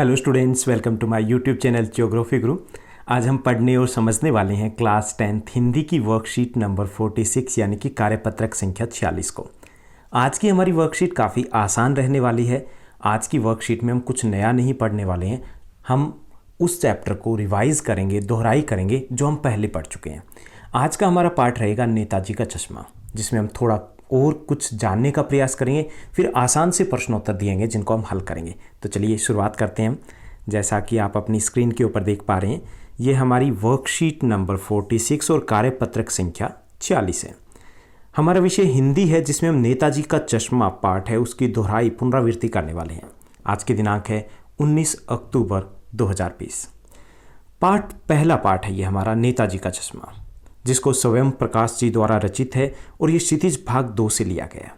Hello students, welcome to my YouTube channel geography Guru. आज हम पढ़ने और समझने वाले हैं क्लास 10th हिंदी की वर्कशीट नंबर 46 यानी कि कार्यपत्रक संख्या 46 को। आज की हमारी वर्कशीट काफ़ी आसान रहने वाली है। आज की वर्कशीट में हम कुछ नया नहीं पढ़ने वाले हैं, हम उस चैप्टर को रिवाइज करेंगे, दोहराई करेंगे जो हम पहले पढ़ चुके हैं। आज का हमारा पार्ट रहेगा नेताजी का चश्मा, जिसमें हम थोड़ा और कुछ जानने का प्रयास करेंगे, फिर आसान से प्रश्नोत्तर दिएंगे जिनको हम हल करेंगे। तो चलिए शुरुआत करते हैं हम। जैसा कि आप अपनी स्क्रीन के ऊपर देख पा रहे हैं, ये हमारी वर्कशीट नंबर 46 और कार्यपत्रक संख्या 46 है। हमारा विषय हिंदी है, जिसमें हम नेताजी का चश्मा पाठ है उसकी दोहराई पुनरावृत्ति करने वाले हैं। आज की दिनांक है 19 अक्टूबर 2020। पहला पाठ है ये हमारा नेताजी का चश्मा, जिसको स्वयं प्रकाश जी द्वारा रचित है और ये क्षितिज भाग 2 से लिया गया।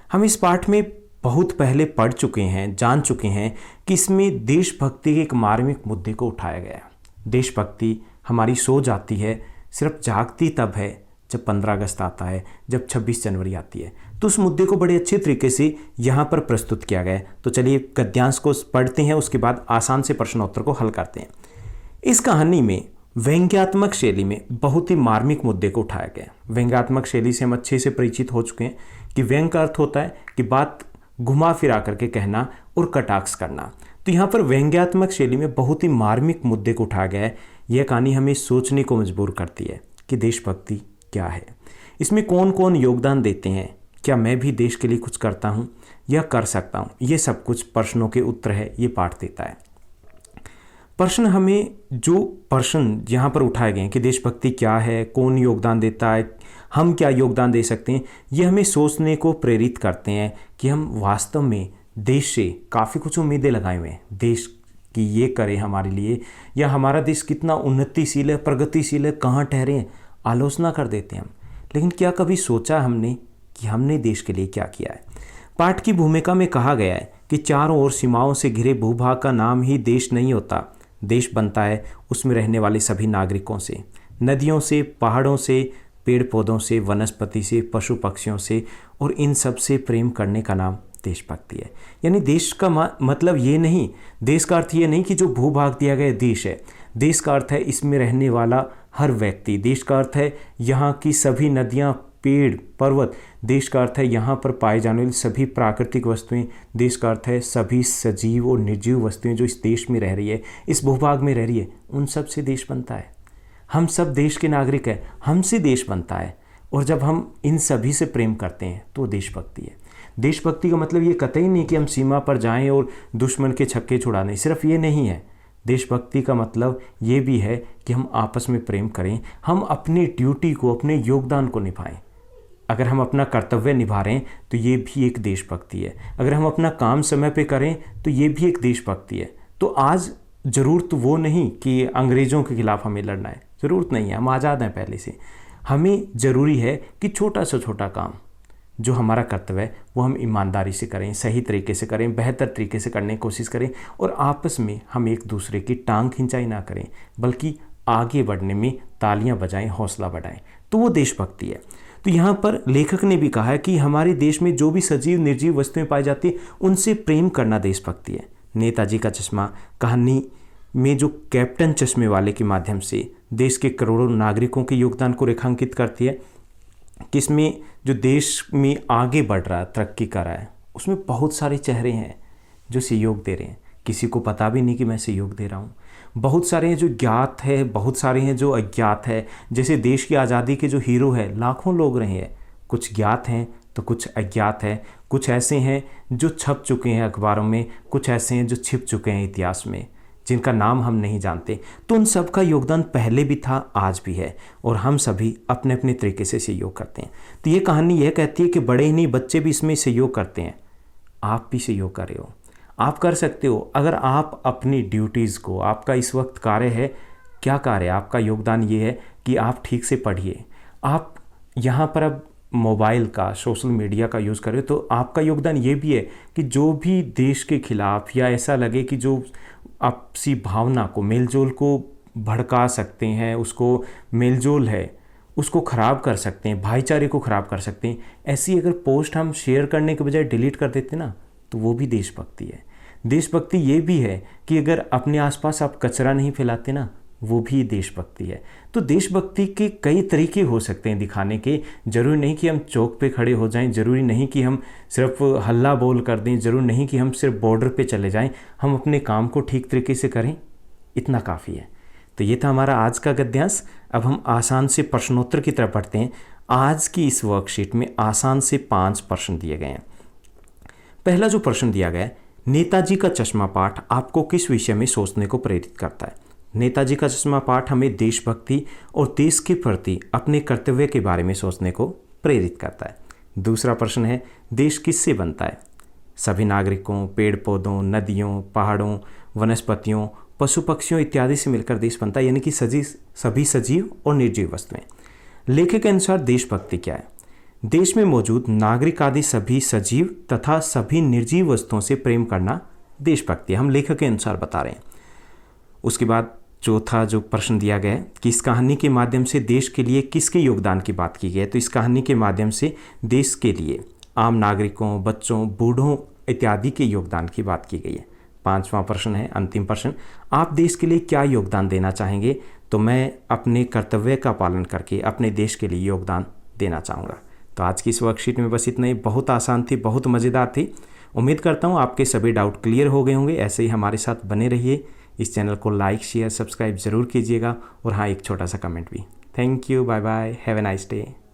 हम इस पाठ में बहुत पहले पढ़ चुके हैं, जान चुके हैं कि इसमें देशभक्ति के एक मार्मिक मुद्दे को उठाया गया है। देशभक्ति हमारी सो जाती है, सिर्फ जागती तब है जब 15 अगस्त आता है, जब 26 जनवरी आती है। तो उस मुद्दे को बड़े अच्छे तरीके से यहाँ पर प्रस्तुत किया गया है। तो चलिए गद्यांश को पढ़ते हैं, उसके बाद आसान से प्रश्नोत्तर को हल करते हैं। इस कहानी में व्यंग्यात्मक शैली में बहुत ही मार्मिक मुद्दे को उठाया गया। व्यंग्यात्मक शैली से हम अच्छे से परिचित हो चुके हैं कि व्यंग का अर्थ होता है कि बात घुमा फिरा करके कहना और कटाक्ष करना। तो यहाँ पर व्यंग्यात्मक शैली में बहुत ही मार्मिक मुद्दे को उठाया गया है। यह कहानी हमें सोचने को मजबूर करती है कि देशभक्ति क्या है, इसमें कौन कौन योगदान देते हैं, क्या मैं भी देश के लिए कुछ करता हूँ या कर सकता हूँ। ये सब कुछ प्रश्नों के उत्तर है, ये पाठ देता है। जो प्रश्न यहाँ पर उठाए गए हैं कि देशभक्ति क्या है, कौन योगदान देता है, हम क्या योगदान दे सकते हैं, ये हमें सोचने को प्रेरित करते हैं कि हम वास्तव में देश से काफ़ी कुछ उम्मीदें लगाए हुए हैं। देश की ये करे हमारे लिए, या हमारा देश कितना उन्नतिशील है, प्रगतिशील है, कहाँ ठहरे हैं, आलोचना कर देते हैं हम। लेकिन क्या कभी सोचा हमने कि हमने देश के लिए क्या किया है। पाठ की भूमिका में कहा गया है कि चारों ओर सीमाओं से घिरे भूभाग का नाम ही देश नहीं होता। देश बनता है उसमें रहने वाले सभी नागरिकों से, नदियों से, पहाड़ों से, पेड़ पौधों से, वनस्पति से, पशु पक्षियों से, और इन सब से प्रेम करने का नाम देशभक्ति है। यानी देश का मतलब ये नहीं, देश का अर्थ ये नहीं कि जो भूभाग दिया गया देश है। देश का अर्थ है इसमें रहने वाला हर व्यक्ति। देश का अर्थ है यहाँ की सभी नदियाँ, पेड़, पर्वत। देश का अर्थ है यहाँ पर पाए जाने वाली सभी प्राकृतिक वस्तुएं। देश का अर्थ है सभी सजीव और निर्जीव वस्तुएं जो इस देश में रह रही है, इस भूभाग में रह रही है, उन सब से देश बनता है। हम सब देश के नागरिक हैं, हमसे देश बनता है। और जब हम इन सभी से प्रेम करते हैं तो देशभक्ति है। देशभक्ति का मतलब ये कतई नहीं कि हम सीमा पर जाएं और दुश्मन के छक्के छुड़ा दें, सिर्फ ये नहीं है। देशभक्ति का मतलब ये भी है कि हम आपस में प्रेम करें, हम अपनी ड्यूटी को, अपने योगदान को निभाएं। अगर हम अपना कर्तव्य निभा रहे हैं तो ये भी एक देशभक्ति है। अगर हम अपना काम समय पे करें तो ये भी एक देशभक्ति है। तो आज ज़रूरत वो नहीं कि अंग्रेज़ों के खिलाफ हमें लड़ना है, ज़रूरत नहीं है, हम आज़ाद हैं पहले से। हमें ज़रूरी है कि छोटा से छोटा काम जो हमारा कर्तव्य है वो हम ईमानदारी से करें, सही तरीके से करें, बेहतर तरीके से करने की कोशिश करें, और आपस में हम एक दूसरे की टांग खिंचाई ना करें, बल्कि आगे बढ़ने में तालियां बजाएं, हौसला बढ़ाएं। तो वो देशभक्ति है। तो यहाँ पर लेखक ने भी कहा है कि हमारे देश में जो भी सजीव निर्जीव वस्तुएं पाई जाती है उनसे प्रेम करना देशभक्ति है। नेताजी का चश्मा कहानी में जो कैप्टन चश्मे वाले के माध्यम से देश के करोड़ों नागरिकों के योगदान को रेखांकित करती है कि इसमें जो देश में आगे बढ़ रहा है, तरक्की कर रहा है, उसमें बहुत सारे चेहरे हैं जो सहयोग दे रहे हैं। किसी को पता भी नहीं कि मैं सहयोग दे रहा हूँ। बहुत सारे हैं जो ज्ञात है, बहुत सारे हैं जो अज्ञात है। जैसे देश की आज़ादी के जो हीरो है, लाखों लोग रहे हैं, कुछ ज्ञात हैं तो कुछ अज्ञात है। कुछ ऐसे हैं जो छप चुके हैं अखबारों में, कुछ ऐसे हैं जो छिप चुके हैं इतिहास में, जिनका नाम हम नहीं जानते। तो उन सब का योगदान पहले भी था, आज भी है, और हम सभी अपने अपने तरीके से सहयोग करते हैं। तो ये कहानी यह कहती है कि बड़े ही नहीं, बच्चे भी इसमें सहयोग करते हैं। आप भी सहयोग कर रहे हो, आप कर सकते हो। अगर आप अपनी ड्यूटीज़ को, आपका इस वक्त कार्य है, क्या कार्य है, आपका योगदान ये है कि आप ठीक से पढ़िए। आप यहाँ पर अब मोबाइल का, सोशल मीडिया का यूज़ करें, तो आपका योगदान ये भी है कि जो भी देश के खिलाफ या ऐसा लगे कि जो आपसी भावना को, मेलजोल को भड़का सकते हैं, उसको मेलजोल है उसको ख़राब कर सकते हैं, भाईचारे को ख़राब कर सकते हैं, ऐसी अगर पोस्ट हम शेयर करने के बजाय डिलीट कर देते ना, तो वो भी देशभक्ति है। देशभक्ति ये भी है कि अगर अपने आसपास आप कचरा नहीं फैलाते ना, वो भी देशभक्ति है। तो देशभक्ति के कई तरीके हो सकते हैं दिखाने के। ज़रूरी नहीं कि हम चौक पे खड़े हो जाएं, ज़रूरी नहीं कि हम सिर्फ हल्ला बोल कर दें, ज़रूरी नहीं कि हम सिर्फ बॉर्डर पे चले जाएं। हम अपने काम को ठीक तरीके से करें, इतना काफ़ी है। तो ये था हमारा आज का गद्यांश। अब हम आसान से प्रश्नोत्तर की तरफ बढ़ते हैं। आज की इस वर्कशीट में आसान से 5 प्रश्न दिए गए हैं। पहला जो प्रश्न दिया गया है, नेताजी का चश्मा पाठ आपको किस विषय में सोचने को प्रेरित करता है? नेताजी का चश्मा पाठ हमें देशभक्ति और देश के प्रति अपने कर्तव्य के बारे में सोचने को प्रेरित करता है। दूसरा प्रश्न है, देश किससे बनता है? सभी नागरिकों, पेड़ पौधों, नदियों, पहाड़ों, वनस्पतियों, पशु पक्षियों इत्यादि से मिलकर देश बनता है, यानी कि सभी सजीव और निर्जीव वस्तुएं। लेखक के अनुसार देशभक्ति क्या है? देश में मौजूद नागरिक आदि सभी सजीव तथा सभी निर्जीव वस्तुओं से प्रेम करना देशभक्ति है। हम लेखक के अनुसार बता रहे हैं। उसके बाद चौथा जो प्रश्न दिया गया है कि इस कहानी के माध्यम से देश के लिए किसके योगदान की बात की गई है? तो इस कहानी के माध्यम से देश के लिए आम नागरिकों, बच्चों, बूढ़ों इत्यादि के योगदान की बात की गई है। 5वां प्रश्न है, अंतिम प्रश्न, आप देश के लिए क्या योगदान देना चाहेंगे? तो मैं अपने कर्तव्य का पालन करके अपने देश के लिए योगदान देना चाहूँगा। तो आज की इस वर्कशीट में बस इतना ही। बहुत आसान थी, बहुत मज़ेदार थी। उम्मीद करता हूँ आपके सभी डाउट क्लियर हो गए होंगे। ऐसे ही हमारे साथ बने रहिए। इस चैनल को लाइक, शेयर, सब्सक्राइब ज़रूर कीजिएगा और हाँ, एक छोटा सा कमेंट भी। Thank you, bye bye, have a nice day.